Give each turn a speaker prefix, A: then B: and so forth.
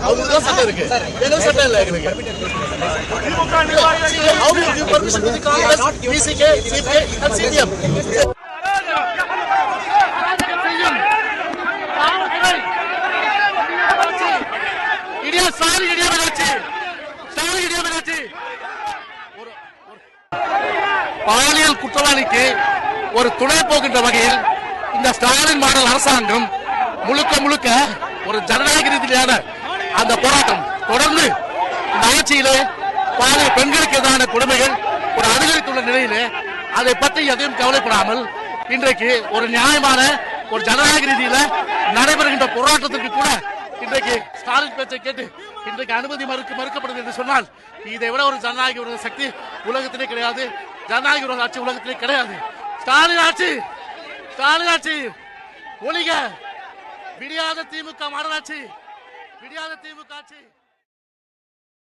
A: அவங்களுக்கு தான் சட்டம் இருக்கு, எங்களுக்கு சட்டம் இல்லை. எங்களுக்கு how do you give permission to the Congress, PCK, CPK and CPM? பாலியல் குற்றவாளிக்கு ஒரு துணை போகின்ற வகையில் இந்த ஸ்டாலின் மாடல் அரசாங்கம் முழுக்க முழுக்க ஒரு ஜனநாயக ரீதியிலான அந்த போராட்டம் தொடர்ந்து இந்த ஆட்சியிலே பாலியல் பெண்களுக்கு எதிரான கொடுமைகள் ஒரு அதிகரித்துள்ள நிலையிலே அதை பற்றி எதையும் கவலைப்படாமல் இன்றைக்கு ஒரு நியாயமான ஒரு ஜனநாயக ரீதியில நடைபெறுகின்ற போராட்டத்திற்கு கூட இன்றைக்கு ஸ்டாலின் பேச்சை கேட்டு இன்றைக்கு அனுமதி மறுக்கப்படுது என்று சொன்னால் இதை விட ஒரு ஜனநாயக விரோத சக்தி உலகத்திலே கிடையாது. ஜனநாயக விரோத ஆட்சி உலகத்திலே கிடையாது. ஸ்டாலின் ஆட்சி ஒழிக. விடியாத திமுக மாடல் ஆட்சி, விடியாத திமுக ஆட்சி.